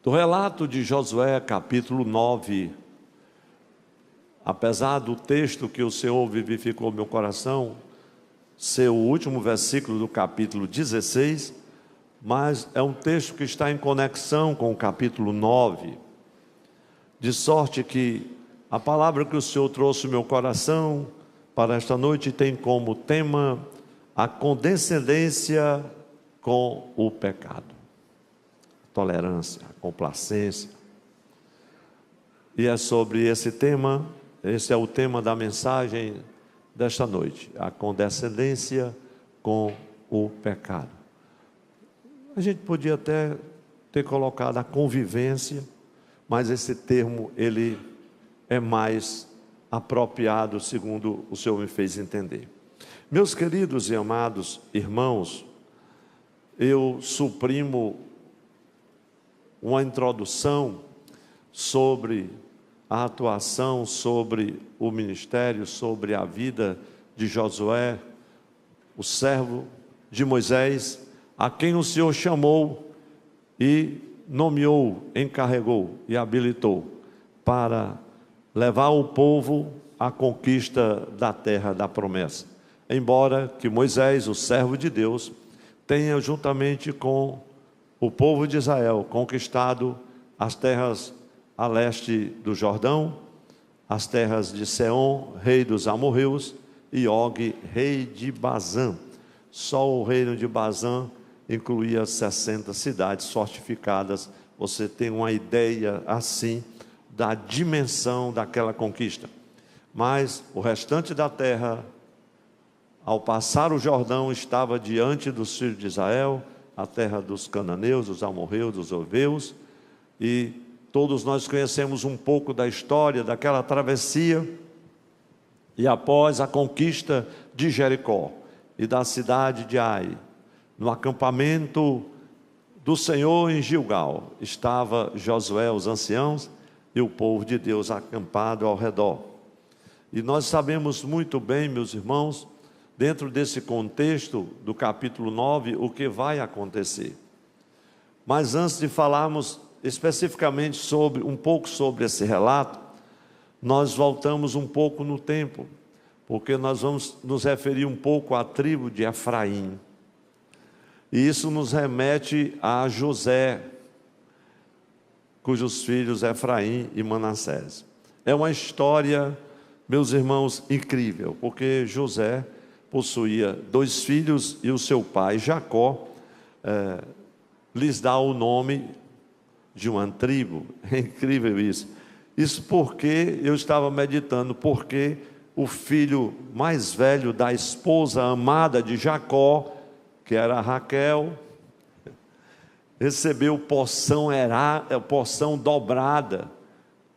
Do relato de Josué, capítulo 9, apesar do texto que o Senhor vivificou meu coração ser o último versículo do capítulo 16, mas é um texto que está em conexão com o capítulo 9, de sorte que a palavra que o Senhor trouxe ao meu coração para esta noite tem como tema a condescendência com o pecado, tolerância, complacência. E é sobre esse tema, esse é o tema da mensagem desta noite, a condescendência com o pecado. A gente podia até ter colocado a convivência, mas esse termo ele é mais apropriado segundo o Senhor me fez entender. Meus queridos e amados irmãos, eu suprimo uma introdução sobre a atuação, sobre o ministério, sobre a vida de Josué, o servo de Moisés, a quem o Senhor chamou e nomeou, encarregou e habilitou para levar o povo à conquista da terra da promessa. Embora que Moisés, o servo de Deus, tenha juntamente com o povo de Israel conquistado as terras a leste do Jordão, as terras de Seom, rei dos amorreus, e Og, rei de Bazã. Só o reino de Bazã incluía 60 cidades fortificadas. Você tem uma ideia assim da dimensão daquela conquista. Mas o restante da terra, ao passar o Jordão, estava diante dos filhos de Israel, a terra dos cananeus, dos amorreus, dos heveus, e todos nós conhecemos um pouco da história daquela travessia, e após a conquista de Jericó e da cidade de Ai, no acampamento do Senhor em Gilgal, estava Josué, os anciãos, e o povo de Deus acampado ao redor. E nós sabemos muito bem, meus irmãos, dentro desse contexto do capítulo 9, o que vai acontecer. Mas antes de falarmos especificamente um pouco sobre esse relato, nós voltamos um pouco no tempo, porque nós vamos nos referir um pouco à tribo de Efraim. E isso nos remete a José, cujos filhos Efraim e Manassés. É uma história, meus irmãos, incrível, porque José possuía 2 filhos e o seu pai, Jacó, lhes dá o nome de uma tribo. É incrível isso. Isso porque eu estava meditando, porque o filho mais velho da esposa amada de Jacó, que era Raquel, recebeu porção dobrada,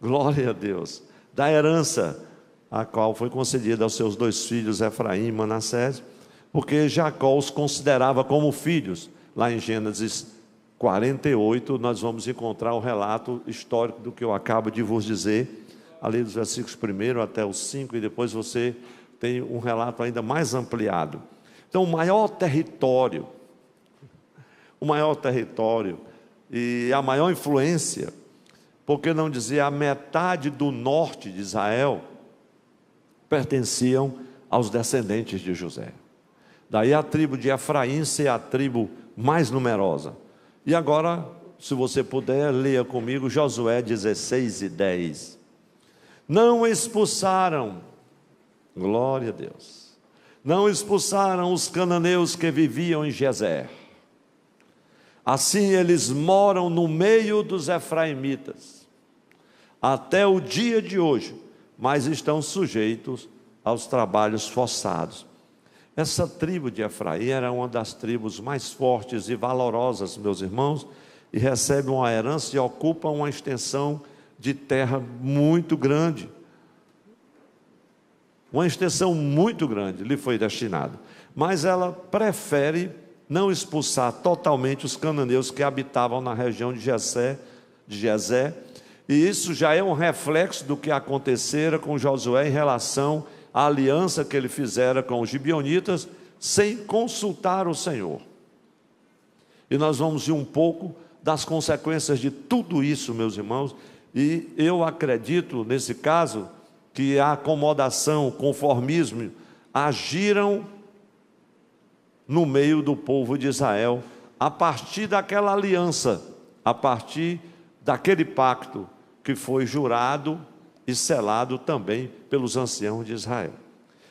glória a Deus, da herança, a qual foi concedida aos seus 2 filhos, Efraim e Manassés, porque Jacó os considerava como filhos. Lá em Gênesis 48, nós vamos encontrar o relato histórico do que eu acabo de vos dizer, ali dos versículos 1 até os 5, e depois você tem um relato ainda mais ampliado. Então, o maior território e a maior influência, por que não dizer a metade do norte de Israel, pertenciam aos descendentes de José. Daí a tribo de Efraim ser a tribo mais numerosa. E agora, se você puder, leia comigo Josué 16:10. Não expulsaram, glória a Deus, não expulsaram os cananeus que viviam em Gezer. Assim eles moram no meio dos efraimitas, até o dia de hoje, mas estão sujeitos aos trabalhos forçados. Essa tribo de Efraim era uma das tribos mais fortes e valorosas, meus irmãos, e recebe uma herança e ocupa uma extensão de terra muito grande. Uma extensão muito grande lhe foi destinada. Mas ela prefere não expulsar totalmente os cananeus que habitavam na região de Gezer, e isso já é um reflexo do que acontecera com Josué em relação à aliança que ele fizera com os gibeonitas, sem consultar o Senhor. E nós vamos ir um pouco das consequências de tudo isso, meus irmãos, e eu acredito, nesse caso, que a acomodação, o conformismo, agiram no meio do povo de Israel, a partir daquela aliança, a partir daquele pacto que foi jurado e selado também pelos anciãos de Israel.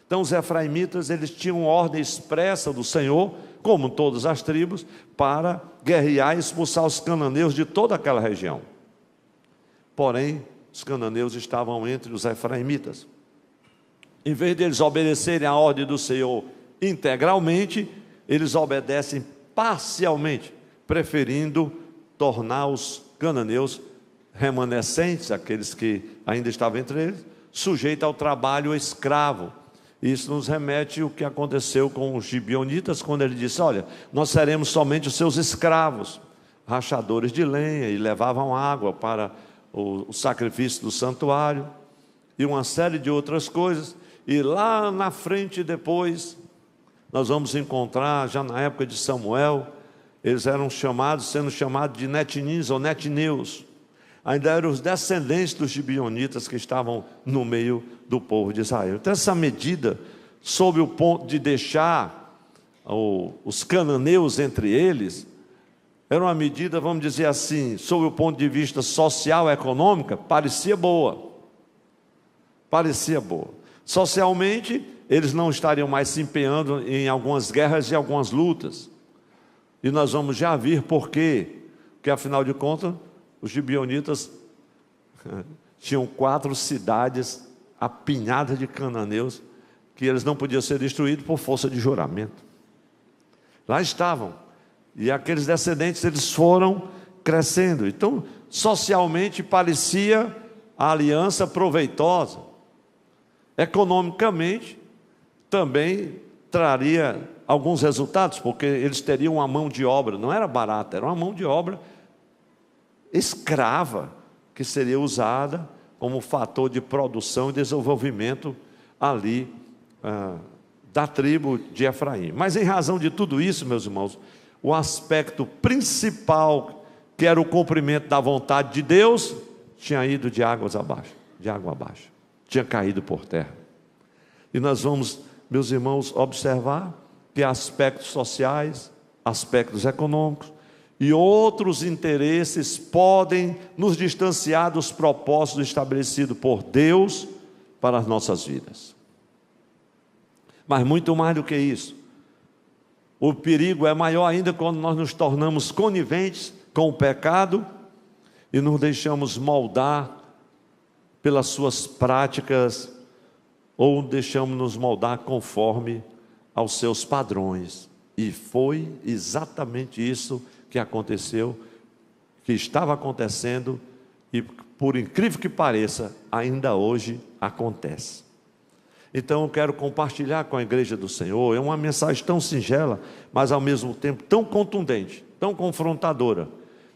Então os efraimitas, eles tinham ordem expressa do Senhor, como todas as tribos, para guerrear e expulsar os cananeus de toda aquela região. Porém, os cananeus estavam entre os efraimitas. Em vez de eles obedecerem à ordem do Senhor integralmente, eles obedecem parcialmente, preferindo tornar os cananeus remanescentes, aqueles que ainda estavam entre eles, sujeitos ao trabalho escravo. Isso nos remete ao que aconteceu com os gibeonitas, quando ele disse: olha, nós seremos somente os seus escravos, rachadores de lenha, e levavam água para o sacrifício do santuário, e uma série de outras coisas. E lá na frente depois, nós vamos encontrar, já na época de Samuel, eles eram sendo chamados de netinims ou netineus. Ainda eram os descendentes dos gibeonitas que estavam no meio do povo de Israel. Então essa medida, sob o ponto de deixar os cananeus entre eles, era uma medida, vamos dizer assim, sob o ponto de vista social, econômica, parecia boa. Parecia boa. Socialmente, eles não estariam mais se empenhando em algumas guerras e algumas lutas. E nós vamos já ver por quê. Porque, afinal de contas, os gibeonitas tinham 4 cidades apinhadas de cananeus, que eles não podiam ser destruídos por força de juramento. Lá estavam. E aqueles descendentes, eles foram crescendo. Então, socialmente, parecia a aliança proveitosa. Economicamente, também traria alguns resultados, porque eles teriam uma mão de obra, não era barata, era uma mão de obra escrava, que seria usada como fator de produção e desenvolvimento ali da tribo de Efraim. Mas em razão de tudo isso, meus irmãos, o aspecto principal, que era o cumprimento da vontade de Deus, tinha ido de água abaixo, tinha caído por terra. E nós vamos, meus irmãos, observar que aspectos sociais, aspectos econômicos e outros interesses podem nos distanciar dos propósitos estabelecidos por Deus para as nossas vidas. Mas muito mais do que isso, o perigo é maior ainda quando nós nos tornamos coniventes com o pecado e nos deixamos moldar pelas suas práticas, ou deixamos nos moldar conforme aos seus padrões. E foi exatamente isso que aconteceu, que estava acontecendo, e por incrível que pareça, ainda hoje acontece. Então eu quero compartilhar com a igreja do Senhor, é uma mensagem tão singela, mas ao mesmo tempo tão contundente, tão confrontadora.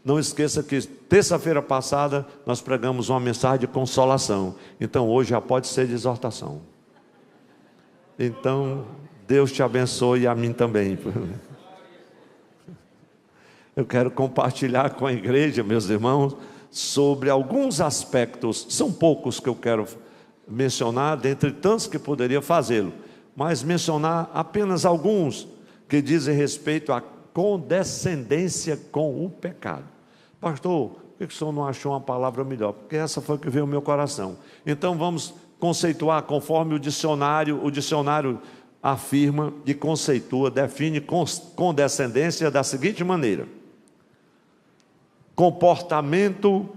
Não esqueça que terça-feira passada nós pregamos uma mensagem de consolação, então hoje já pode ser de exortação. Então Deus te abençoe e a mim também. Eu quero compartilhar com a igreja, meus irmãos, sobre alguns aspectos, são poucos que eu quero mencionar, dentre tantos que poderia fazê-lo, mas mencionar apenas alguns que dizem respeito à condescendência com o pecado. Pastor, por que o senhor não achou uma palavra melhor? Porque essa foi que veio ao meu coração. Então vamos conceituar conforme o dicionário afirma e conceitua, define condescendência da seguinte maneira: comportamento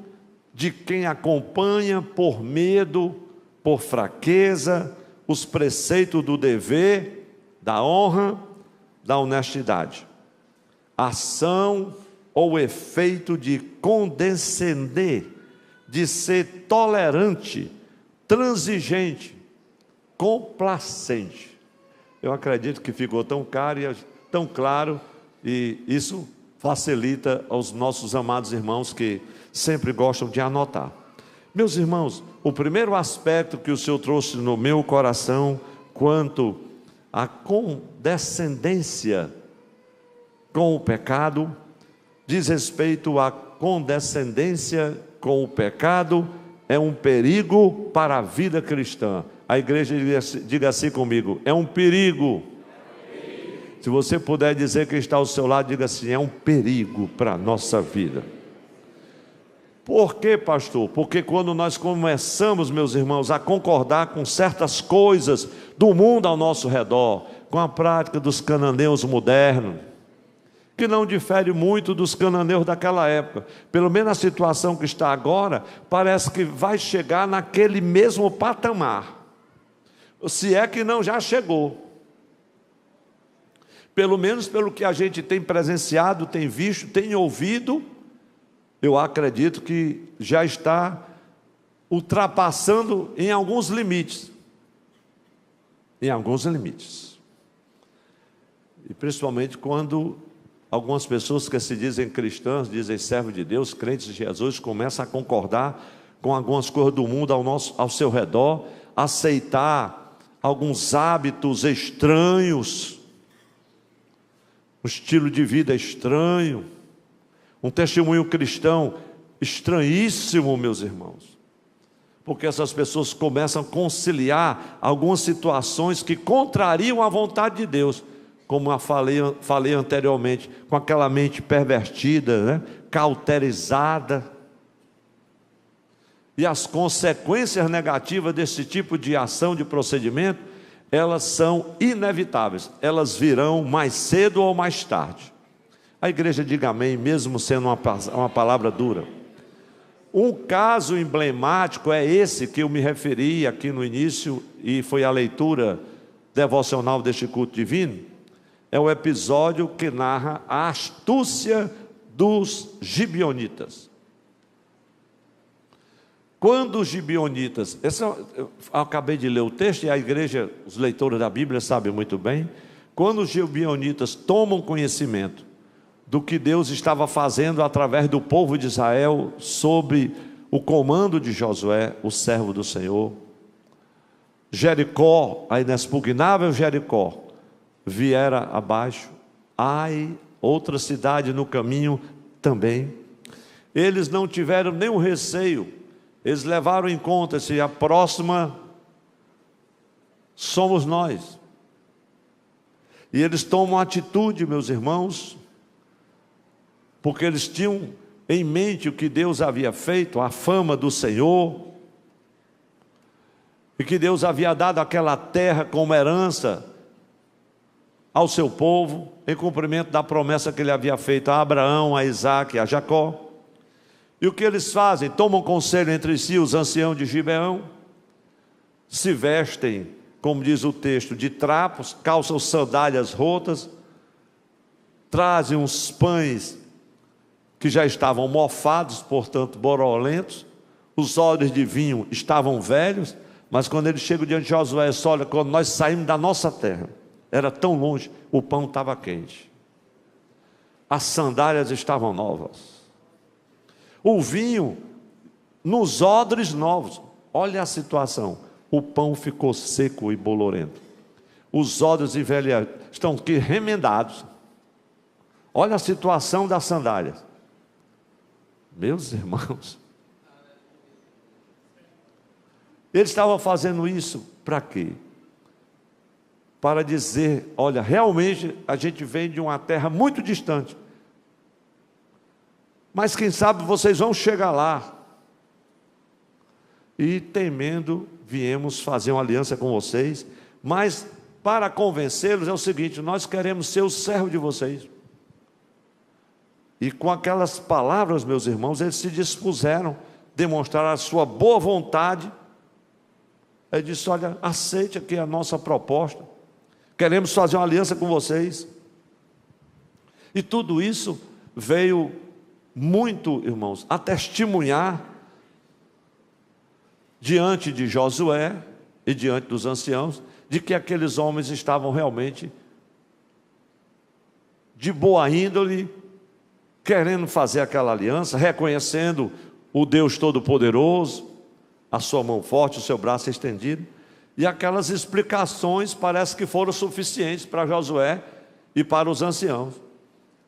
de quem acompanha por medo, por fraqueza, os preceitos do dever, da honra, da honestidade. Ação ou efeito de condescender, de ser tolerante, transigente, complacente. Eu acredito que ficou tão claro, e isso facilita aos nossos amados irmãos que sempre gostam de anotar. Meus irmãos, o primeiro aspecto que o Senhor trouxe no meu coração quanto à condescendência com o pecado, diz respeito à condescendência com o pecado, é um perigo para a vida cristã. A igreja diga assim comigo: é um perigo. Se você puder dizer que está ao seu lado, diga assim: é um perigo para a nossa vida. Por quê, pastor? Porque quando nós começamos, meus irmãos, a concordar com certas coisas do mundo ao nosso redor, com a prática dos cananeus modernos, que não difere muito dos cananeus daquela época, pelo menos a situação que está agora, parece que vai chegar naquele mesmo patamar, se é que não já chegou. Pelo menos pelo que a gente tem presenciado, tem visto, tem ouvido, eu acredito que já está ultrapassando em alguns limites. Em alguns limites. E principalmente quando algumas pessoas que se dizem cristãs, dizem servos de Deus, crentes de Jesus, começam a concordar com algumas coisas do mundo ao seu redor, aceitar alguns hábitos estranhos, um estilo de vida estranho, um testemunho cristão estranhíssimo, meus irmãos, porque essas pessoas começam a conciliar algumas situações que contrariam a vontade de Deus, como eu falei anteriormente, com aquela mente pervertida, né? Cauterizada, e as consequências negativas desse tipo de ação, de procedimento, elas são inevitáveis, elas virão mais cedo ou mais tarde. A igreja diga amém, mesmo sendo uma palavra dura. Um caso emblemático é esse que eu me referi aqui no início, e foi a leitura devocional deste culto divino. É o episódio que narra a astúcia dos gibeonitas. Quando os gibeonitas, eu acabei de ler o texto e a igreja, os leitores da Bíblia sabem muito bem, quando os gibeonitas tomam conhecimento do que Deus estava fazendo através do povo de Israel, sob o comando de Josué, o servo do Senhor, Jericó, a inexpugnável Jericó, viera abaixo, Ai, outra cidade no caminho também. Eles não tiveram nenhum receio, eles levaram em conta se a próxima somos nós. E eles tomam atitude, meus irmãos, porque eles tinham em mente o que Deus havia feito, a fama do Senhor, e que Deus havia dado aquela terra como herança ao seu povo, em cumprimento da promessa que ele havia feito a Abraão, a Isaque, a Jacó. E o que eles fazem? Tomam conselho entre si, os anciãos de Gibeão, se vestem, como diz o texto, de trapos, calçam sandálias rotas, trazem uns pães que já estavam mofados, portanto borolentos, os odres de vinho estavam velhos, mas quando eles chegam diante de Josué, olha, quando nós saímos da nossa terra, era tão longe, o pão estava quente, as sandálias estavam novas, o vinho nos odres novos. Olha a situação, o pão ficou seco e bolorento, os odres envelhecidos, estão aqui remendados. Olha a situação das sandálias. Meus irmãos, eles estavam fazendo isso para quê? Para dizer, olha, realmente a gente vem de uma terra muito distante, mas quem sabe vocês vão chegar lá, e temendo, viemos fazer uma aliança com vocês, mas para convencê-los é o seguinte: nós queremos ser o servo de vocês. E com aquelas palavras, meus irmãos, eles se dispuseram a demonstrar a sua boa vontade. Ele disse, olha, aceite aqui a nossa proposta, queremos fazer uma aliança com vocês. E tudo isso veio muito, irmãos, a testemunhar diante de Josué e diante dos anciãos, de que aqueles homens estavam realmente de boa índole, querendo fazer aquela aliança, reconhecendo o Deus Todo-Poderoso, a sua mão forte, o seu braço estendido, e aquelas explicações parece que foram suficientes para Josué e para os anciãos.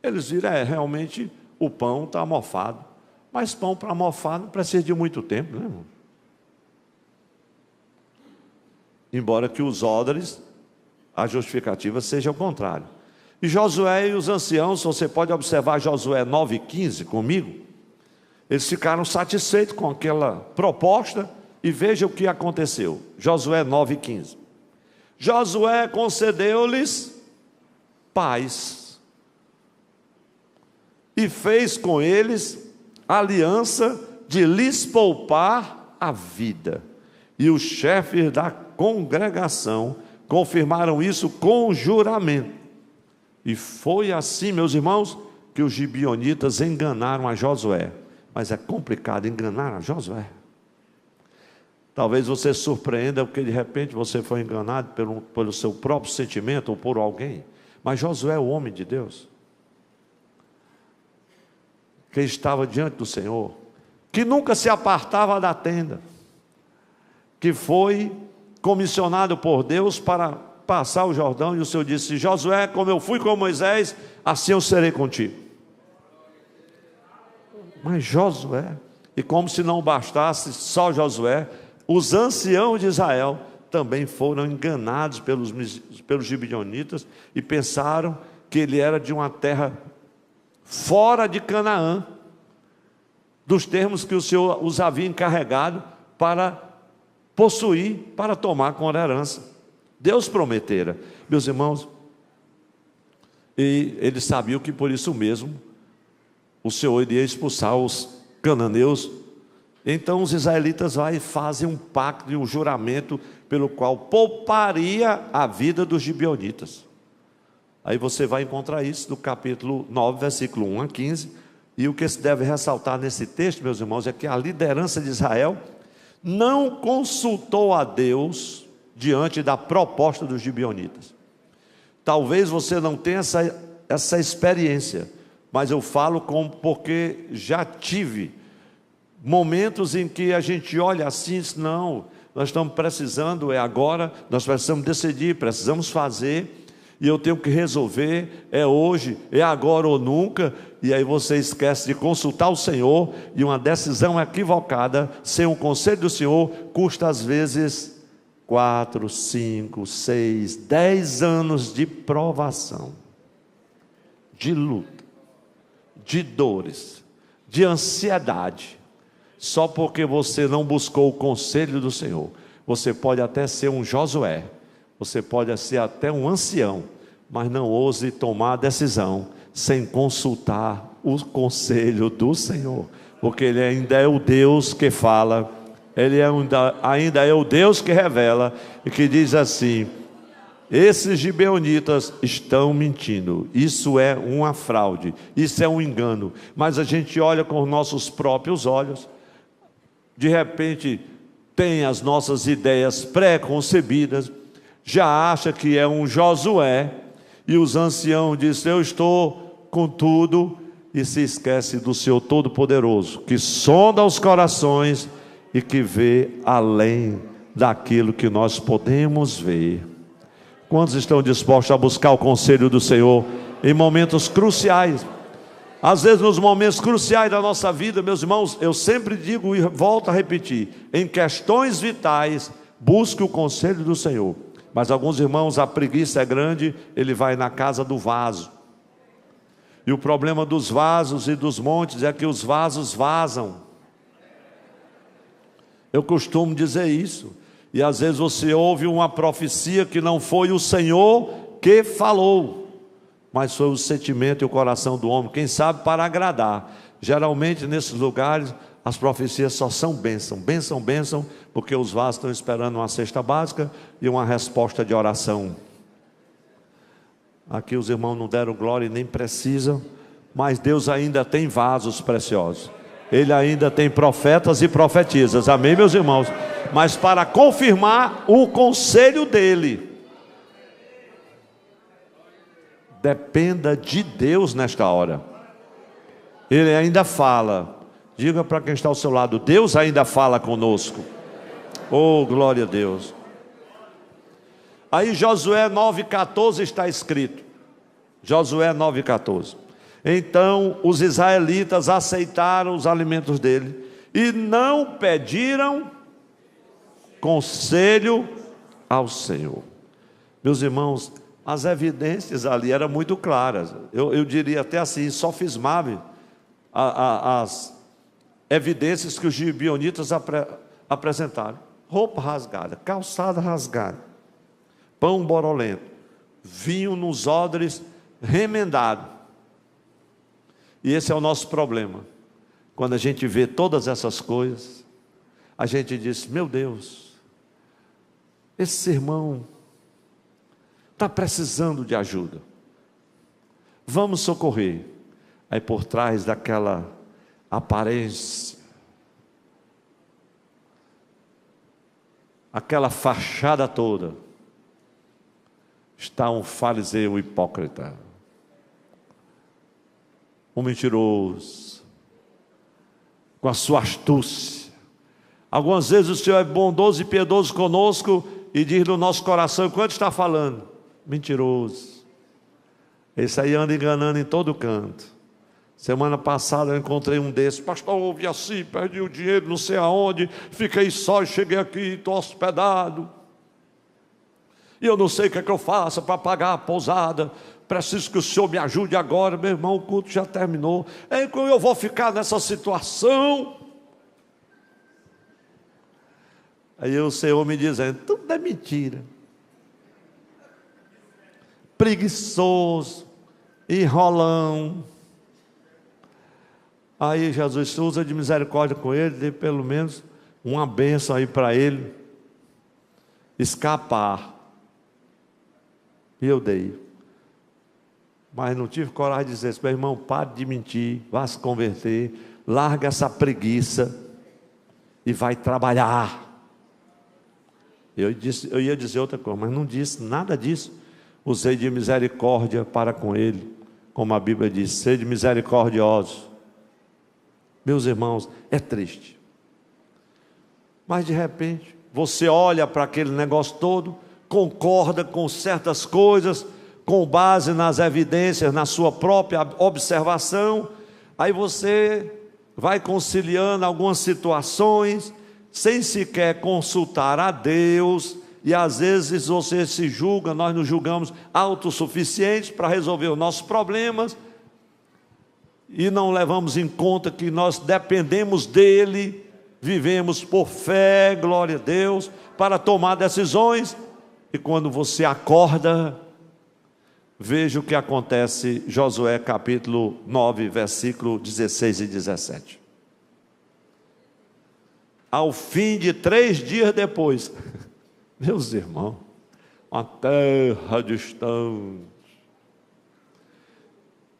Eles viram, realmente o pão está mofado. Mas pão para mofar não precisa de muito tempo, né, irmão? Embora que os odres, a justificativa seja o contrário. E Josué e os anciãos, você pode observar Josué 9,15 comigo, eles ficaram satisfeitos com aquela proposta e veja o que aconteceu. Josué 9,15. Josué concedeu-lhes paz e fez com eles aliança de lhes poupar a vida. E os chefes da congregação confirmaram isso com juramento. E foi assim, meus irmãos, que os gibeonitas enganaram a Josué. Mas é complicado enganar a Josué. Talvez você surpreenda porque de repente você foi enganado pelo seu próprio sentimento ou por alguém. Mas Josué é o homem de Deus, que estava diante do Senhor, que nunca se apartava da tenda, que foi comissionado por Deus para passar o Jordão, e o Senhor disse: Josué, como eu fui com Moisés, assim eu serei contigo. Mas Josué, e como se não bastasse só Josué, os anciãos de Israel também foram enganados pelos gibeonitas e pensaram que ele era de uma terra fora de Canaã, dos termos que o Senhor os havia encarregado para possuir, para tomar como herança. Deus prometera, meus irmãos, e eles sabiam que por isso mesmo o Senhor iria expulsar os cananeus. Então os israelitas vai e fazem um pacto e um juramento pelo qual pouparia a vida dos gibeonitas. Aí você vai encontrar isso no capítulo 9, versículo 1 a 15. E o que se deve ressaltar nesse texto, meus irmãos, é que a liderança de Israel não consultou a Deus diante da proposta dos gibeonitas. Talvez você não tenha essa experiência, mas eu falo porque já tive momentos em que a gente olha assim e diz: não, nós estamos precisando, é agora, nós precisamos decidir, precisamos fazer, e eu tenho que resolver, é hoje, é agora ou nunca. E aí você esquece de consultar o Senhor, e uma decisão equivocada, sem o conselho do Senhor, custa às vezes 4, 5, 6, 10 anos de provação, de luta, de dores, de ansiedade, só porque você não buscou o conselho do Senhor. Você pode até ser um Josué, você pode ser até um ancião, mas não ouse tomar a decisão sem consultar o conselho do Senhor, porque Ele ainda é o Deus que fala, Ele ainda é o Deus que revela, e que diz assim: esses gibeonitas estão mentindo, isso é uma fraude, isso é um engano. Mas a gente olha com os nossos próprios olhos, de repente tem as nossas ideias pré-concebidas, já acha que é um Josué, e os anciãos dizem: eu estou com tudo, e se esquece do Senhor Todo-Poderoso, que sonda os corações e que vê além daquilo que nós podemos ver. Quantos estão dispostos a buscar o conselho do Senhor em momentos cruciais? Às vezes nos momentos cruciais da nossa vida, meus irmãos, eu sempre digo e volto a repetir: em questões vitais, busque o conselho do Senhor. Mas alguns irmãos, a preguiça é grande, ele vai na casa do vaso. E o problema dos vasos e dos montes é que os vasos vazam. Eu costumo dizer isso. E às vezes você ouve uma profecia que não foi o Senhor que falou, mas foi o sentimento e o coração do homem, quem sabe para agradar. Geralmente nesses lugares as profecias só são bênção, bênção, bênção, porque os vasos estão esperando uma cesta básica e uma resposta de oração. Aqui os irmãos não deram glória e nem precisam, mas Deus ainda tem vasos preciosos. Ele ainda tem profetas e profetisas, amém, meus irmãos? Mas para confirmar o conselho dele, dependa de Deus nesta hora. Ele ainda fala. Diga para quem está ao seu lado: Deus ainda fala conosco. Oh, glória a Deus. Aí Josué 9,14 está escrito. Josué 9,14. Então os israelitas aceitaram os alimentos dele e não pediram conselho ao Senhor. Meus irmãos, as evidências ali eram muito claras. Eu diria até assim, sofismável as evidências que os gibeonitas apresentaram: roupa rasgada, calçada rasgada, pão borolento, vinho nos odres remendado. E esse é o nosso problema. Quando a gente vê todas essas coisas, a gente diz: meu Deus, esse irmão está precisando de ajuda, vamos socorrer. Aí por trás daquela aparência, aquela fachada toda, está um fariseu hipócrita, um mentiroso, com a sua astúcia. Algumas vezes o Senhor é bondoso e piedoso conosco e diz no nosso coração, enquanto está falando: mentiroso, esse aí anda enganando em todo canto. Semana passada eu encontrei um desses: pastor, ouvi assim, perdi o dinheiro não sei aonde, fiquei só e cheguei aqui, estou hospedado, e eu não sei o que é que eu faço para pagar a pousada, preciso que o senhor me ajude agora. Meu irmão, o culto já terminou, como eu vou ficar nessa situação? Aí o Senhor me dizendo: tudo é mentira, preguiçoso, enrolão. Aí Jesus usa de misericórdia com ele, dê pelo menos uma bênção aí para ele escapar. E eu dei. Mas não tive coragem de dizer: meu irmão, pare de mentir, vá se converter, larga essa preguiça e vai trabalhar. Eu ia dizer outra coisa, mas não disse nada disso. Usei de misericórdia para com ele, como a Bíblia diz: sede misericordiosos. Meus irmãos, é triste. Mas de repente, você olha para aquele negócio todo, concorda com certas coisas, com base nas evidências, na sua própria observação, aí você vai conciliando algumas situações, sem sequer consultar a Deus, e às vezes você se julga, nós nos julgamos autossuficientes para resolver os nossos problemas, e não levamos em conta que nós dependemos dele, vivemos por fé, glória a Deus, para tomar decisões. E quando você acorda, veja o que acontece, Josué capítulo 9, versículo 16 e 17. Ao fim de 3 dias depois, meus irmãos, uma terra distante.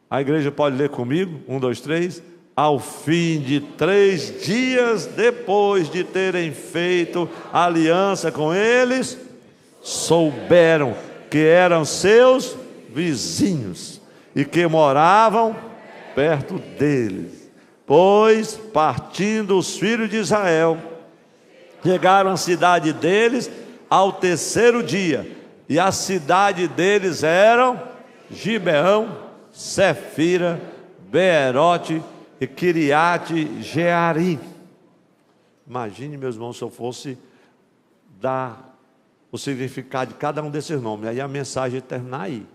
A igreja pode ler comigo? 1, 2, 3. Ao fim de 3 dias depois de terem feito aliança com eles, souberam que eram seus vizinhos e que moravam perto deles. Pois, partindo os filhos de Israel, chegaram à cidade deles ao 3º dia, e a cidade deles eram Gibeão, Sefira, Beerote e Kiriate Jearim. Imagine, meus irmãos, se eu fosse dar o significado de cada um desses nomes, aí a mensagem ia terminar aí.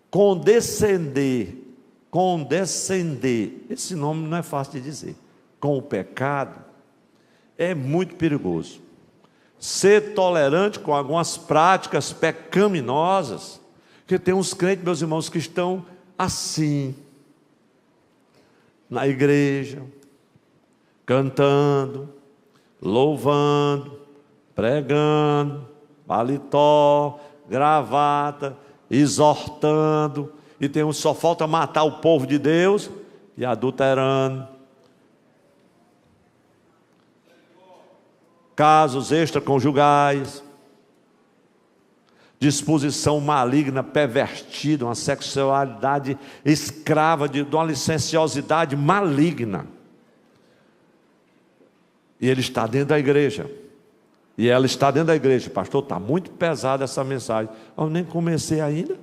Condescender, esse nome não é fácil de dizer, com o pecado, é muito perigoso. Ser tolerante com algumas práticas pecaminosas, porque tem uns crentes, meus irmãos, que estão assim, na igreja, cantando, louvando, pregando, paletó, gravata, exortando, e tem uns só falta matar o povo de Deus, e adulterando, casos extraconjugais, disposição maligna, pervertida, uma sexualidade escrava, de uma licenciosidade maligna. E ele está dentro da igreja, e ela está dentro da igreja. Pastor, está muito pesada essa mensagem. Eu nem comecei ainda.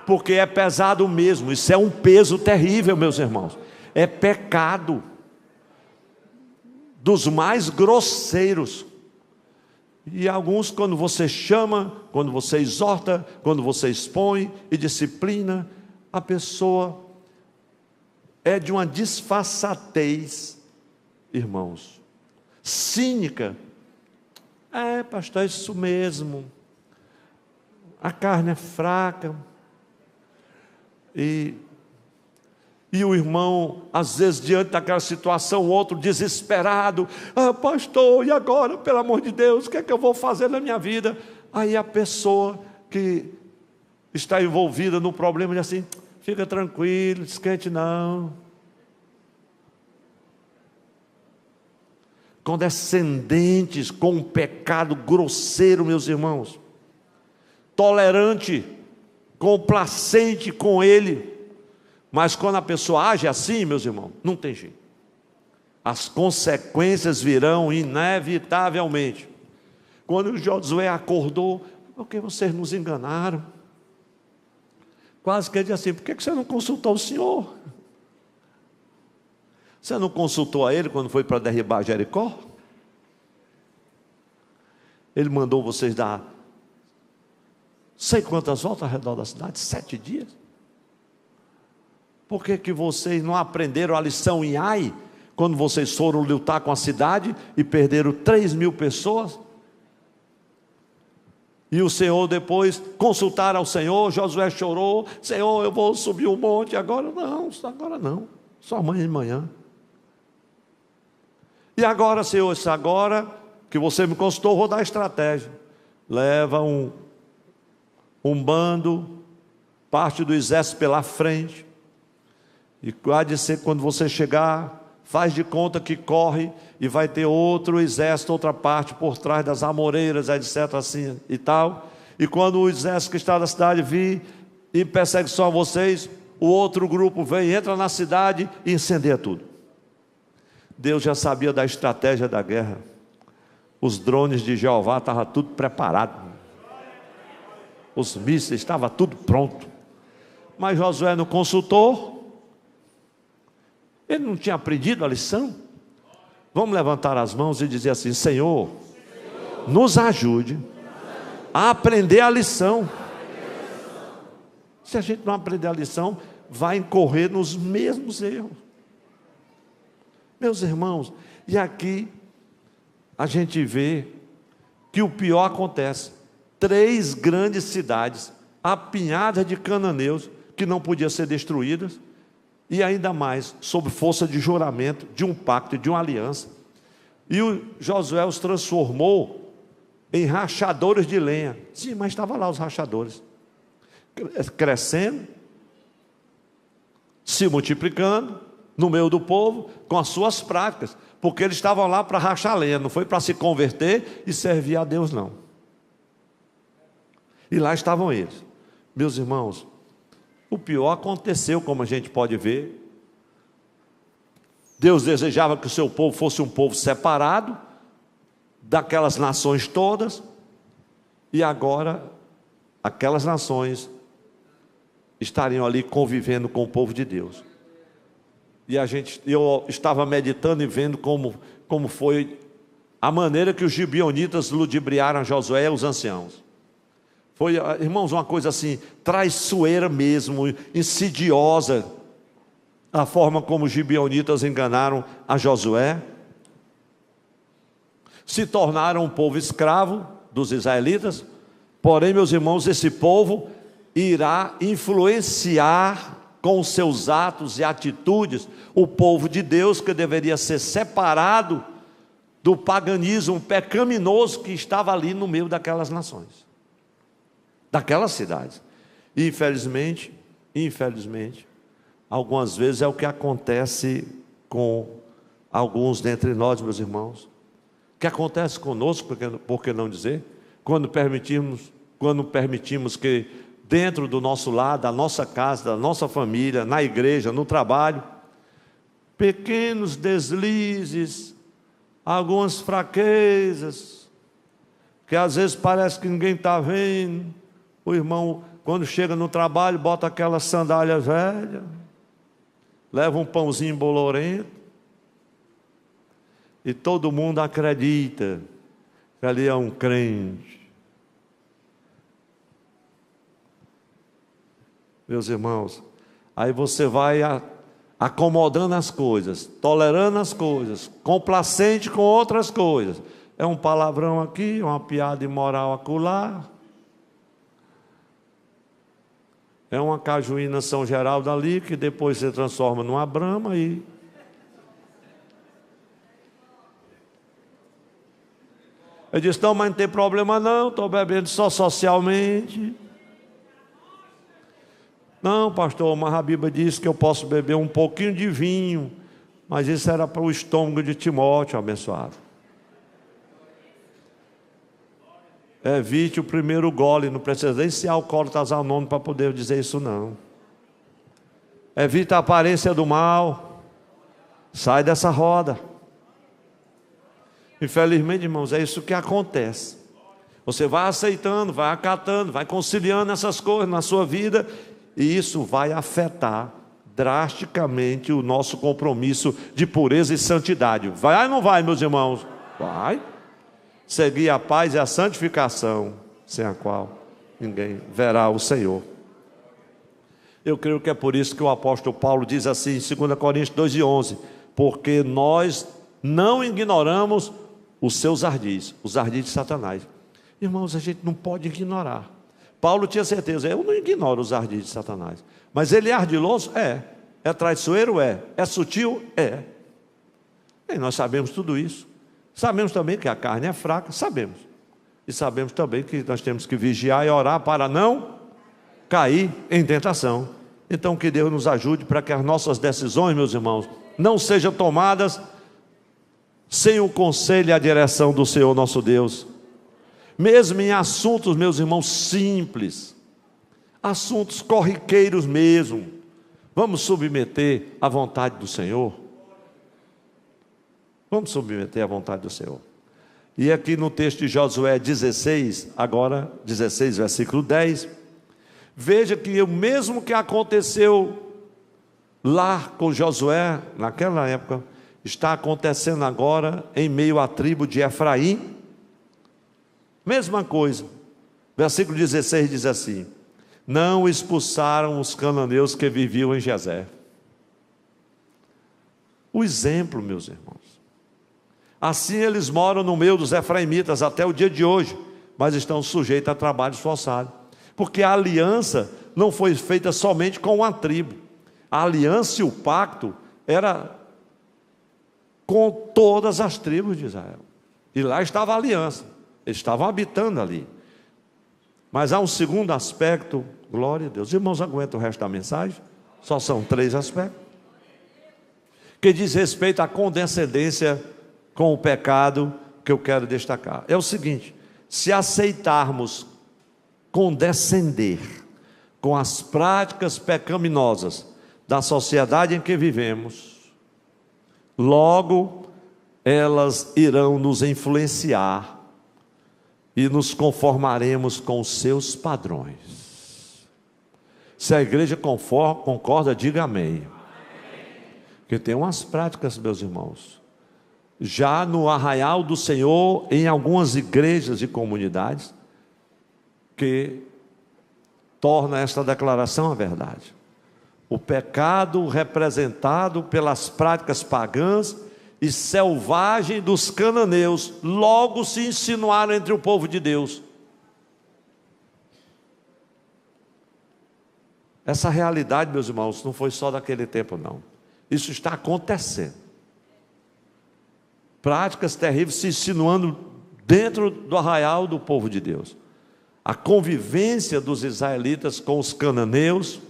porque é pesado mesmo. Isso é um peso terrível, meus irmãos. É pecado dos mais grosseiros. E alguns, quando você chama, quando você exorta, quando você expõe e disciplina, a pessoa é de uma disfarçatez, irmãos, cínica. Pastor, é isso mesmo, a carne é fraca. E o irmão, às vezes, diante daquela situação, o outro desesperado: pastor, e agora, pelo amor de Deus, o que é que eu vou fazer na minha vida? Aí a pessoa que está envolvida no problema diz assim: fica tranquilo, desquente não. Condescendentes com um pecado grosseiro, meus irmãos, tolerante, complacente com ele. Mas quando a pessoa age assim, meus irmãos, não tem jeito. As consequências virão inevitavelmente. Quando Josué acordou: porque vocês nos enganaram? Quase que ele disse assim: por que você não consultou o Senhor? Você não consultou a Ele quando foi para derribar Jericó? Ele mandou vocês dar sei quantas voltas ao redor da cidade, 7 dias. Por que vocês não aprenderam a lição em Ai, quando vocês foram lutar com a cidade e perderam 3.000 pessoas? E o Senhor depois consultaram ao Senhor. Josué chorou: Senhor, eu vou subir o monte agora. Não, só amanhã de manhã. E agora, Senhor, se agora que você me consultou, vou dar a estratégia. Leva um bando, parte do exército pela frente, e há de ser quando você chegar, faz de conta que corre, e vai ter outro exército, outra parte por trás das amoreiras, etc. assim e tal. E quando o exército que está na cidade vir em perseguição a vocês, o outro grupo vem, entra na cidade e incendeia tudo. Deus já sabia da estratégia da guerra. Os drones de Jeová estavam tudo preparado, os mísseis estavam tudo pronto. Mas Josué não consultou. Ele não tinha aprendido a lição. Vamos levantar as mãos e dizer assim: Senhor, nos ajude a aprender a lição. Se a gente não aprender a lição, vai incorrer nos mesmos erros. Meus irmãos, e aqui a gente vê que o pior acontece. 3 grandes cidades, apinhadas de cananeus, que não podiam ser destruídas, e ainda mais, sob força de juramento, de um pacto, de uma aliança. E o Josué os transformou em rachadores de lenha. Sim, mas estavam lá os rachadores, crescendo, se multiplicando no meio do povo, com as suas práticas, porque eles estavam lá para rachar lenha, não foi para se converter e servir a Deus, não. E lá estavam eles. Meus irmãos, o pior aconteceu, como a gente pode ver. Deus desejava que o seu povo fosse um povo separado daquelas nações todas, e agora aquelas nações estariam ali convivendo com o povo de Deus. E eu estava meditando e vendo como foi a maneira que os gibeonitas ludibriaram Josué e os anciãos. Foi, irmãos, uma coisa assim, traiçoeira mesmo, insidiosa, a forma como os gibeonitas enganaram a Josué. Se tornaram um povo escravo dos israelitas. Porém, meus irmãos, esse povo irá influenciar com os seus atos e atitudes o povo de Deus, que deveria ser separado do paganismo pecaminoso que estava ali no meio daquelas nações, daquelas cidades. E infelizmente, algumas vezes é o que acontece com alguns dentre nós, meus irmãos. O que acontece conosco, por que não dizer, quando permitimos que dentro do nosso lar, da nossa casa, da nossa família, na igreja, no trabalho, pequenos deslizes, algumas fraquezas, que às vezes parece que ninguém está vendo, o irmão quando chega no trabalho, bota aquelas sandálias velhas, leva um pãozinho bolorento, e todo mundo acredita que ali é um crente. Meus irmãos, aí você vai acomodando as coisas, tolerando as coisas, complacente com outras coisas. É um palavrão aqui, uma piada imoral acolá, é uma cajuína São Geraldo ali, que depois se transforma numa brama e... Eu disse, não, mas não tem problema não, estou bebendo só socialmente. Não, pastor, mas a Bíblia diz que eu posso beber um pouquinho de vinho, mas isso era para o estômago de Timóteo, abençoado. Evite o primeiro gole, não precisa nem ser alcoólatra anônimo para poder dizer isso não. Evite a aparência do mal, sai dessa roda. Infelizmente, irmãos, é isso que acontece. Você vai aceitando, vai acatando, vai conciliando essas coisas na sua vida, e isso vai afetar drasticamente o nosso compromisso de pureza e santidade. Vai ou não vai, meus irmãos? Vai. Seguir a paz e a santificação, sem a qual ninguém verá o Senhor. Eu creio que é por isso que o apóstolo Paulo diz assim, em 2 Coríntios 2:11, porque nós não ignoramos os seus ardis, os ardis de Satanás. Irmãos, a gente não pode ignorar. Paulo tinha certeza, eu não ignoro os ardis de Satanás, mas ele é ardiloso? É traiçoeiro? É sutil? E nós sabemos tudo isso. Sabemos também que a carne é fraca, sabemos. E sabemos também que nós temos que vigiar e orar para não cair em tentação. Então que Deus nos ajude para que as nossas decisões, meus irmãos, não sejam tomadas sem o conselho e a direção do Senhor nosso Deus. Mesmo em assuntos, meus irmãos, simples, assuntos corriqueiros mesmo, vamos submeter à vontade do Senhor. Vamos submeter à vontade do Senhor. E aqui no texto de Josué 16, agora 16, versículo 10, veja que o mesmo que aconteceu lá com Josué, naquela época, está acontecendo agora em meio à tribo de Efraim. Mesma coisa. Versículo 16 diz assim: não expulsaram os cananeus que viviam em Gezer. O exemplo, meus irmãos. Assim eles moram no meio dos efraimitas até o dia de hoje, mas estão sujeitos a trabalho forçado, porque a aliança não foi feita somente com uma tribo. A aliança e o pacto era com todas as tribos de Israel, e lá estava a aliança, eles estavam habitando ali. Mas há um segundo aspecto, glória a Deus. Irmãos, aguenta o resto da mensagem? Só são 3 aspectos, que diz respeito à condescendência com o pecado, que eu quero destacar. É o seguinte: se aceitarmos condescender com as práticas pecaminosas da sociedade em que vivemos, logo elas irão nos influenciar e nos conformaremos com os seus padrões. Se a igreja concorda, diga amém. Porque tem umas práticas, meus irmãos, já no arraial do Senhor, em algumas igrejas e comunidades, que torna esta declaração a verdade. O pecado representado pelas práticas pagãs e selvagens dos cananeus logo se insinuaram entre o povo de Deus. Essa realidade, meus irmãos, não foi só daquele tempo, não. Isso está acontecendo. Práticas terríveis se insinuando dentro do arraial do povo de Deus. A convivência dos israelitas com os cananeus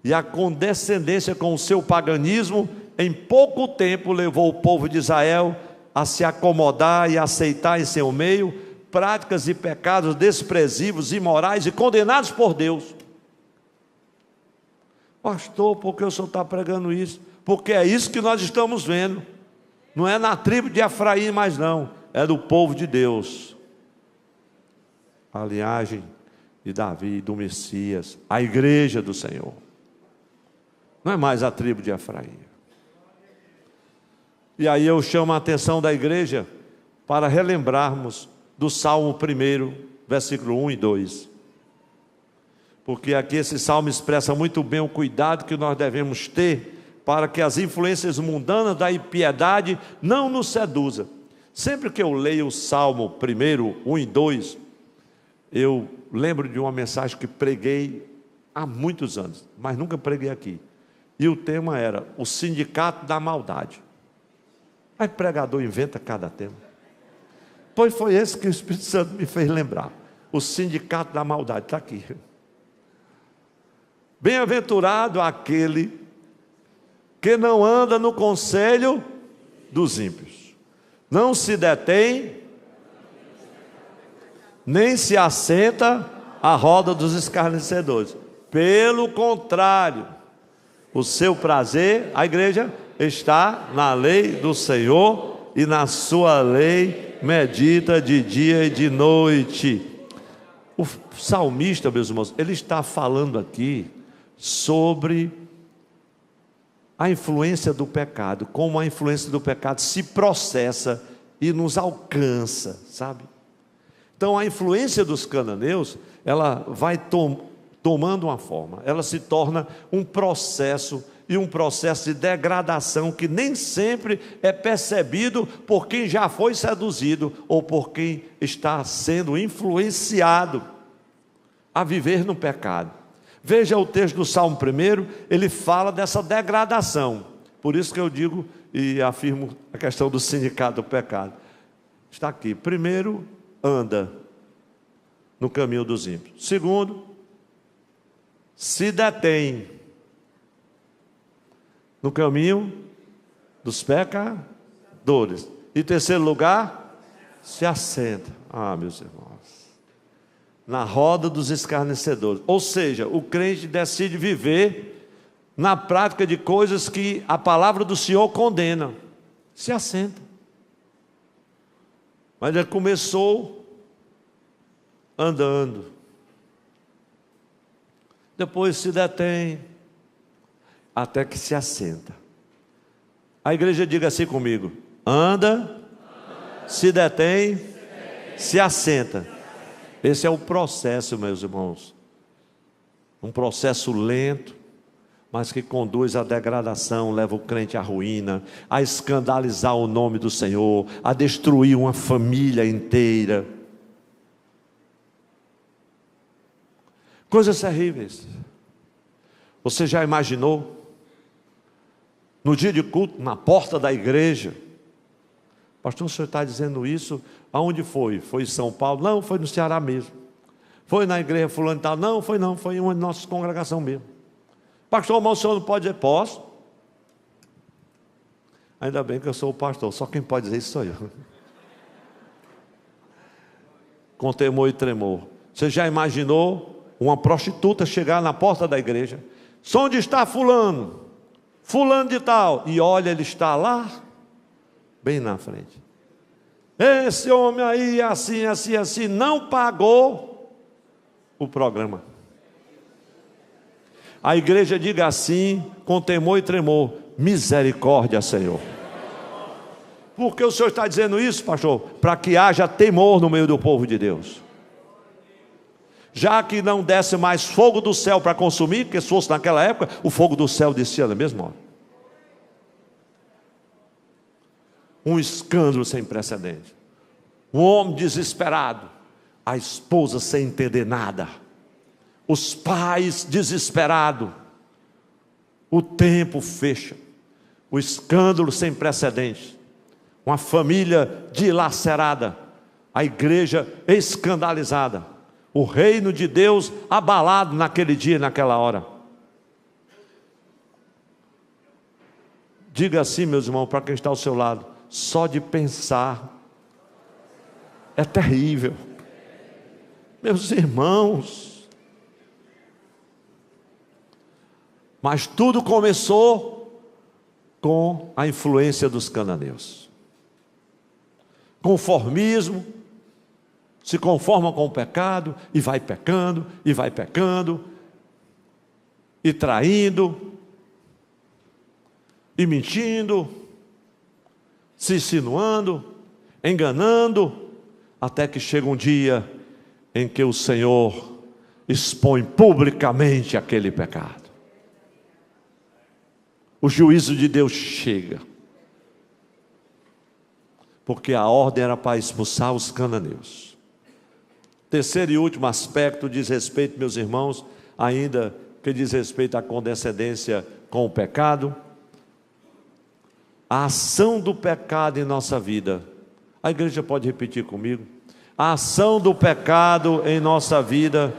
e a condescendência com o seu paganismo, em pouco tempo levou o povo de Israel a se acomodar e aceitar em seu meio práticas e pecados desprezíveis, imorais e condenados por Deus. Pastor, por que o senhor está pregando isso? Porque é isso que nós estamos vendo. Não é na tribo de Efraim mais não, é do povo de Deus. A linhagem de Davi e do Messias, a igreja do Senhor. Não é mais a tribo de Efraim. E aí eu chamo a atenção da igreja para relembrarmos do Salmo 1, versículo 1 e 2. Porque aqui esse salmo expressa muito bem o cuidado que nós devemos ter para que as influências mundanas da impiedade não nos seduzam. Sempre que eu leio o Salmo 1, 1 e 2, eu lembro de uma mensagem que preguei há muitos anos, mas nunca preguei aqui. E o tema era o sindicato da maldade. Aí pregador inventa cada tema. Pois foi esse que o Espírito Santo me fez lembrar. O sindicato da maldade, está aqui. Bem-aventurado aquele que não anda no conselho dos ímpios, não se detém, nem se assenta à roda dos escarnecedores. Pelo contrário, o seu prazer, a igreja, está na lei do Senhor, e na sua lei medita de dia e de noite. O salmista, meus irmãos, ele está falando aqui sobre a influência do pecado, como a influência do pecado se processa e nos alcança, sabe? Então a influência dos cananeus, ela vai tomando uma forma, ela se torna um processo, e um processo de degradação que nem sempre é percebido por quem já foi seduzido ou por quem está sendo influenciado a viver no pecado. Veja o texto do Salmo 1, ele fala dessa degradação. Por isso que eu digo e afirmo a questão do sindicato do pecado. Está aqui. Primeiro, anda no caminho dos ímpios. Segundo, se detém no caminho dos pecadores. E terceiro lugar, se assenta. Meus irmãos, na roda dos escarnecedores. Ou seja, o crente decide viver na prática de coisas que a palavra do Senhor condena. Se assenta. Mas ele começou andando, depois se detém, até que se assenta. A igreja diga assim comigo: anda, se detém, se assenta. Esse é o processo, meus irmãos. Um processo lento, mas que conduz à degradação, leva o crente à ruína, a escandalizar o nome do Senhor, a destruir uma família inteira. Coisas terríveis. Você já imaginou? No dia de culto, na porta da igreja, pastor, o senhor está dizendo isso? Aonde foi? Foi em São Paulo? Não, foi no Ceará mesmo. Foi na igreja fulano e tal? Não, foi em uma de nossas congregações mesmo. Pastor, mas o senhor não pode dizer? Posso. Ainda bem que eu sou o pastor, só quem pode dizer isso sou eu. Com temor e tremor. Você já imaginou uma prostituta chegar na porta da igreja? Onde está fulano? Fulano de tal. E olha, ele está lá, bem na frente. Esse homem aí, assim, assim, assim, não pagou o programa. A igreja diga assim, com temor e tremor: misericórdia, Senhor. Por que o senhor está dizendo isso, pastor? Para que haja temor no meio do povo de Deus. Já que não desce mais fogo do céu para consumir, porque se fosse naquela época, o fogo do céu descia na mesma hora. Um escândalo sem precedente. Um homem desesperado, a esposa sem entender nada, os pais desesperados, o tempo fecha, o escândalo sem precedente, uma família dilacerada, a igreja escandalizada, o reino de Deus abalado naquele dia e naquela hora. Diga assim, meus irmãos, para quem está ao seu lado: só de pensar é terrível. Meus irmãos, mas tudo começou com a influência dos cananeus. Conformismo, se conforma com o pecado e vai pecando, e traindo, e mentindo, se insinuando, enganando, até que chega um dia em que o Senhor expõe publicamente aquele pecado. O juízo de Deus chega, porque a ordem era para expulsar os cananeus. Terceiro e último aspecto diz respeito, meus irmãos, ainda que diz respeito à condescendência com o pecado, a ação do pecado em nossa vida. A igreja pode repetir comigo? A ação do pecado em nossa vida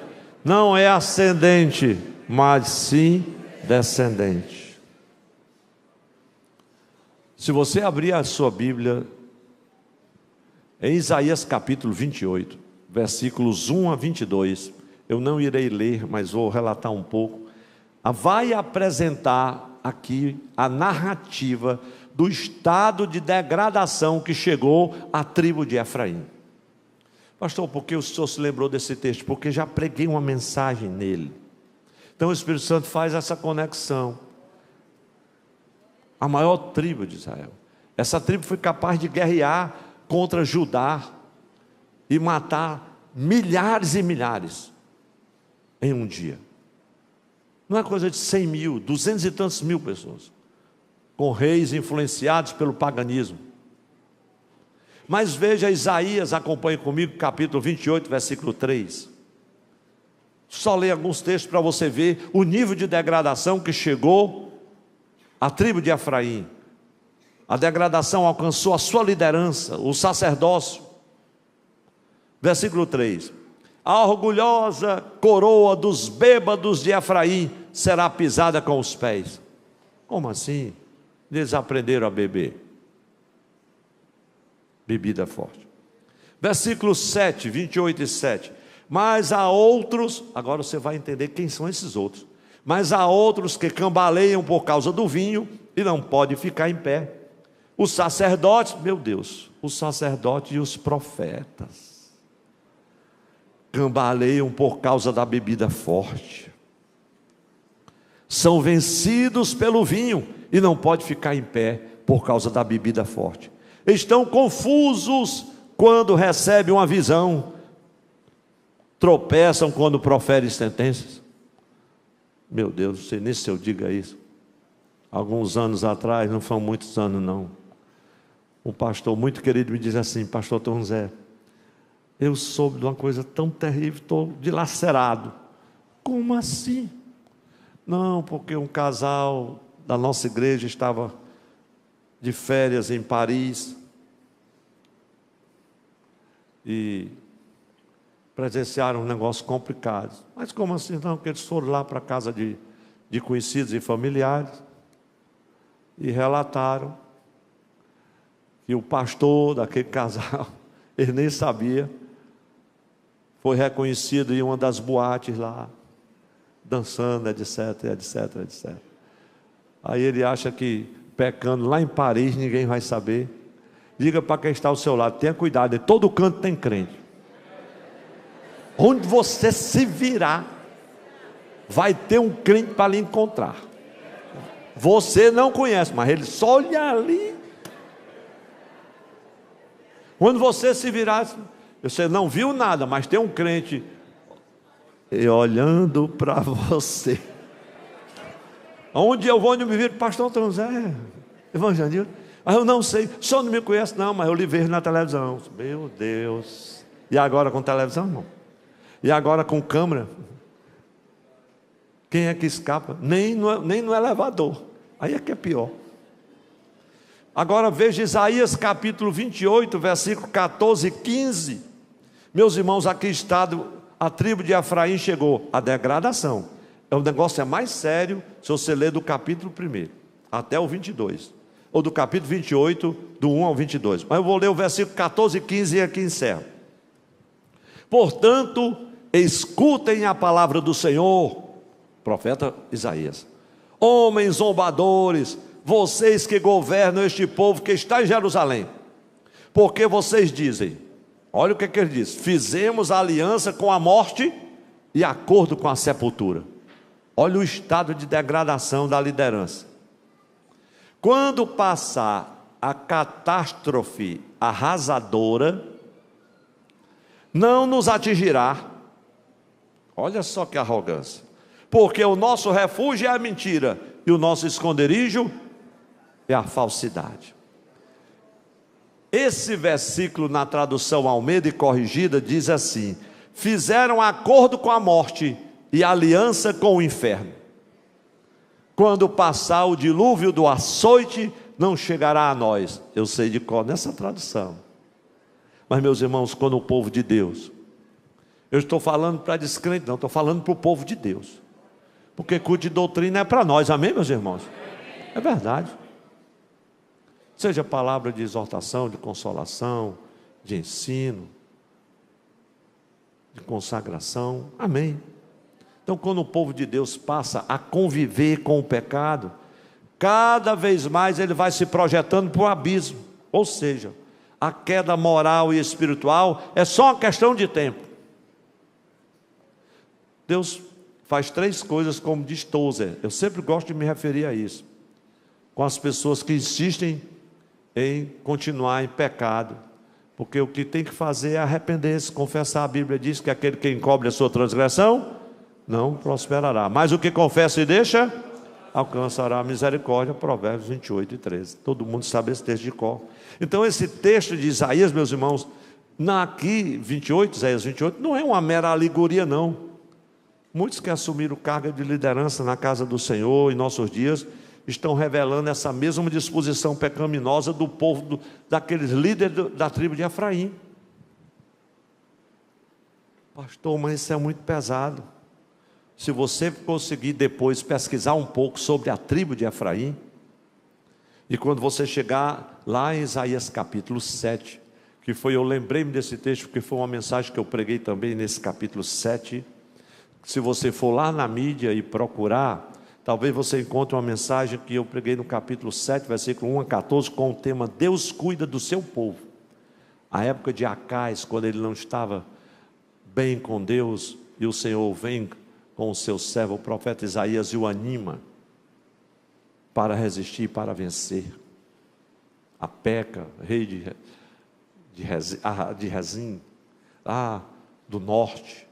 não é ascendente, mas sim descendente. Se você abrir a sua Bíblia em Isaías capítulo 28, versículos 1 a 22, eu não irei ler, mas vou relatar um pouco. Vai apresentar aqui a narrativa do estado de degradação que chegou à tribo de Efraim. Pastor, por que o senhor se lembrou desse texto? Porque já preguei uma mensagem nele. Então o Espírito Santo faz essa conexão. A maior tribo de Israel. Essa tribo foi capaz de guerrear contra Judá e matar milhares e milhares em um dia. Não é coisa de 100 mil, 200 e tantos mil pessoas, com reis influenciados pelo paganismo. Mas veja Isaías, acompanhe comigo, capítulo 28, versículo 3. Só ler alguns textos para você ver o nível de degradação que chegou à tribo de Efraim. A degradação alcançou a sua liderança, o sacerdócio. Versículo 3. A orgulhosa coroa dos bêbados de Efraim será pisada com os pés. Como assim? Eles aprenderam a beber bebida forte. Versículo 7, 28 e 7. Mas há outros, agora você vai entender quem são esses outros. Mas há outros que cambaleiam por causa do vinho e não podem ficar em pé. Os sacerdotes, meu Deus, os sacerdotes e os profetas cambaleiam por causa da bebida forte. São vencidos pelo vinho e não podem ficar em pé por causa da bebida forte. Estão confusos quando recebem uma visão, tropeçam quando proferem sentenças. Meu Deus, não sei nem se eu diga isso. Alguns anos atrás, não foram muitos anos não, um pastor muito querido me diz assim: pastor Tom Zé, eu soube de uma coisa tão terrível, estou dilacerado. Como assim? Não, porque um casal da nossa igreja estava de férias em Paris e presenciaram um negócio complicado. Mas como assim? Não, porque eles foram lá para a casa de conhecidos e familiares e relataram que o pastor daquele casal, ele nem sabia, foi reconhecido em uma das boates lá, dançando, etc, etc, etc. Aí ele acha que pecando lá em Paris ninguém vai saber. Diga para quem está ao seu lado, tenha cuidado, em todo canto tem crente. Onde você se virar, vai ter um crente para lhe encontrar. Você não conhece, mas ele só olha ali. Quando você se virar, você não viu nada, mas tem um crente e olhando para você. Onde eu vou, onde eu me viro, pastor Tom Zé, evangelista. Mas eu não sei, só não me conhece não, mas eu lhe vejo na televisão. Meu Deus. E agora com televisão, não? E agora com câmera? Quem é que escapa? Nem no elevador. Aí é que é pior. Agora veja Isaías capítulo 28, versículo 14 e 15. Meus irmãos, aqui está a tribo de Efraim chegou à degradação. O negócio é mais sério se você ler do capítulo 1 até o 22. Ou do capítulo 28, do 1 ao 22. Mas eu vou ler o versículo 14 e 15 e aqui encerro. Portanto, escutem a palavra do Senhor, profeta Isaías. Homens zombadores, vocês que governam este povo que está em Jerusalém, porque vocês dizem: Olha o que ele diz: fizemos aliança com a morte e acordo com a sepultura. Olha o estado de degradação da liderança. Quando passar a catástrofe arrasadora, não nos atingirá. Olha só que arrogância. Porque o nosso refúgio é a mentira e o nosso esconderijo é a falsidade. Esse versículo, na tradução Almeida e Corrigida, diz assim: fizeram acordo com a morte e aliança com o inferno. Quando passar o dilúvio do açoite, não chegará a nós. Eu sei de cor nessa tradução. Mas, meus irmãos, quando o povo de Deus, eu estou falando para descrente, não, estou falando para o povo de Deus. Porque culto de doutrina é para nós, amém, meus irmãos? É verdade. Seja palavra de exortação, de consolação, de ensino, de consagração, amém. Então, quando o povo de Deus passa a conviver com o pecado, cada vez mais ele vai se projetando para o abismo. Ou seja, a queda moral e espiritual é só uma questão de tempo. Deus faz 3 coisas, como diz Tozer. Eu sempre gosto de me referir a isso, com as pessoas que insistem em continuar em pecado, porque o que tem que fazer é arrepender-se, confessar. A Bíblia diz que aquele que encobre a sua transgressão não prosperará, mas o que confessa e deixa alcançará a misericórdia. Provérbios 28:13. Todo mundo sabe esse texto de cor. Então, esse texto de Isaías, meus irmãos, aqui 28, Isaías 28, não é uma mera alegoria, não. Muitos que assumiram carga de liderança na casa do Senhor em nossos dias estão revelando essa mesma disposição pecaminosa do povo, daqueles líderes da tribo de Efraim. Pastor, mas isso é muito pesado. Se você conseguir depois pesquisar um pouco sobre a tribo de Efraim, e quando você chegar lá em Isaías capítulo 7, que foi, eu lembrei-me desse texto, porque foi uma mensagem que eu preguei também nesse capítulo 7, se você for lá na mídia e procurar, talvez você encontre uma mensagem que eu preguei no capítulo 7, versículo 1 a 14, com o tema Deus cuida do seu povo. A época de Acais, quando ele não estava bem com Deus, e o Senhor vem com o seu servo, o profeta Isaías, e o anima para resistir, para vencer. A Peca, rei de Rezim, lá do norte.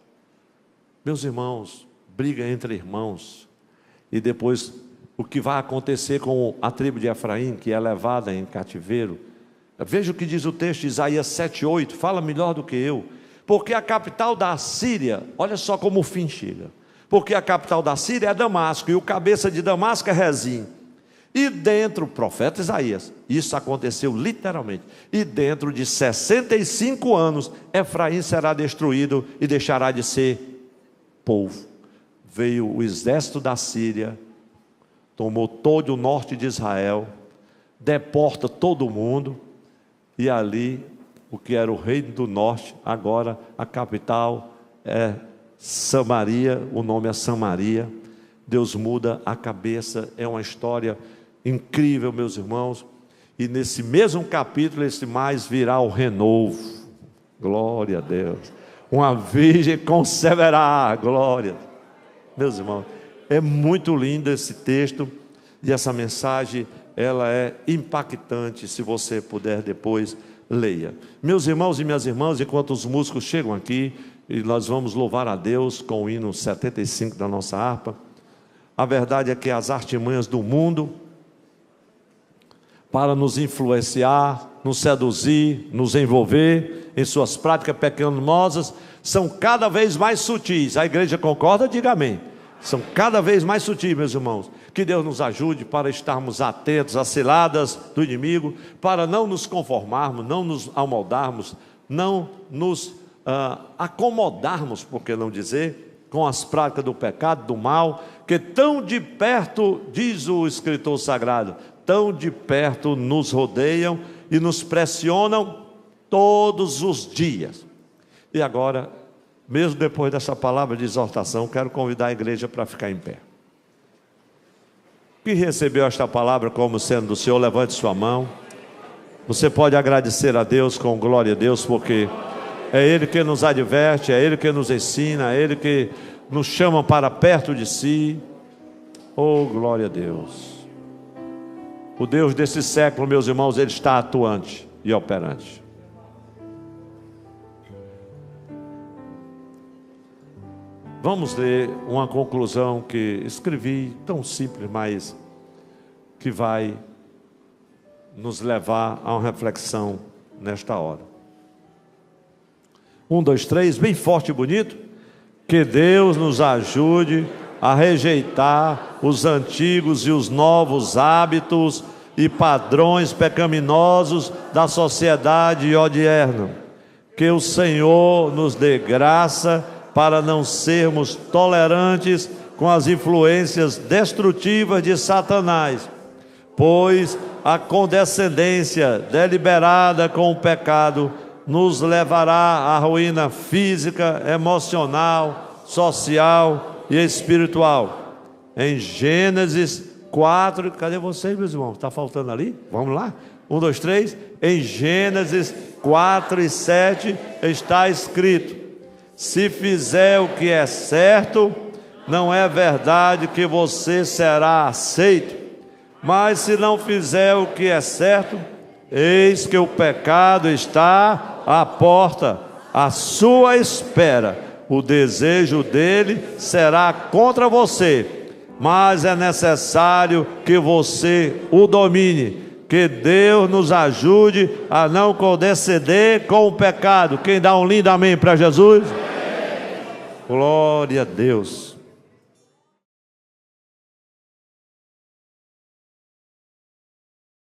Meus irmãos, briga entre irmãos. E depois, o que vai acontecer com a tribo de Efraim, que é levada em cativeiro? Veja o que diz o texto de Isaías 7:8, fala melhor do que eu. Porque a capital da Síria, olha só como o fim chega. Porque a capital da Síria é Damasco, e o cabeça de Damasco é Rezim. E dentro, profeta Isaías, isso aconteceu literalmente, e dentro de 65 anos, Efraim será destruído e deixará de ser povo. Veio o exército da Síria, tomou todo o norte de Israel, deporta todo mundo, e ali, o que era o reino do norte, agora a capital é Samaria, o nome é Samaria. Deus muda a cabeça, é uma história incrível, meus irmãos. E nesse mesmo capítulo, esse mais virá o renovo. Glória a Deus. Uma virgem conceberá, glória. Meus irmãos, é muito lindo esse texto, e essa mensagem, ela é impactante. Se você puder depois, leia. Meus irmãos e minhas irmãs, enquanto os músicos chegam aqui, e nós vamos louvar a Deus com o hino 75 da nossa harpa. A verdade é que as artimanhas do mundo, para nos influenciar, nos seduzir, nos envolver em suas práticas pecaminosas, são cada vez mais sutis. A igreja concorda? Diga amém. São cada vez mais sutis, meus irmãos. Que Deus nos ajude para estarmos atentos às ciladas do inimigo, para não nos conformarmos, não nos amoldarmos, não nos acomodarmos, por que não dizer, com as práticas do pecado, do mal, que tão de perto, diz o escritor sagrado, tão de perto nos rodeiam e nos pressionam todos os dias. E agora, mesmo depois dessa palavra de exortação, quero convidar a igreja para ficar em pé. Quem recebeu esta palavra como sendo do Senhor, levante sua mão. Você pode agradecer a Deus com glória a Deus, porque é Ele que nos adverte, é Ele que nos ensina, é Ele que nos chama para perto de si. Oh, glória a Deus! O Deus desse século, meus irmãos, Ele está atuante e operante. Vamos ler uma conclusão que escrevi, tão simples, mas que vai nos levar a uma reflexão nesta hora. 1, 2, 3, bem forte e bonito. Que Deus nos ajude a rejeitar os antigos e os novos hábitos e padrões pecaminosos da sociedade odierna. Que o Senhor nos dê graça para não sermos tolerantes com as influências destrutivas de Satanás, pois a condescendência deliberada com o pecado nos levará à ruína física, emocional, social e espiritual. Em Gênesis 4, cadê vocês, meus irmãos? Está faltando ali? Vamos lá? 1, 2, 3. Em Gênesis 4 e 7 está escrito: se fizer o que é certo, não é verdade que você será aceito, mas se não fizer o que é certo, eis que o pecado está à porta, à sua espera. O desejo dele será contra você, mas é necessário que você o domine. Que Deus nos ajude a não condescender com o pecado. Quem dá um lindo amém para Jesus? Glória a Deus.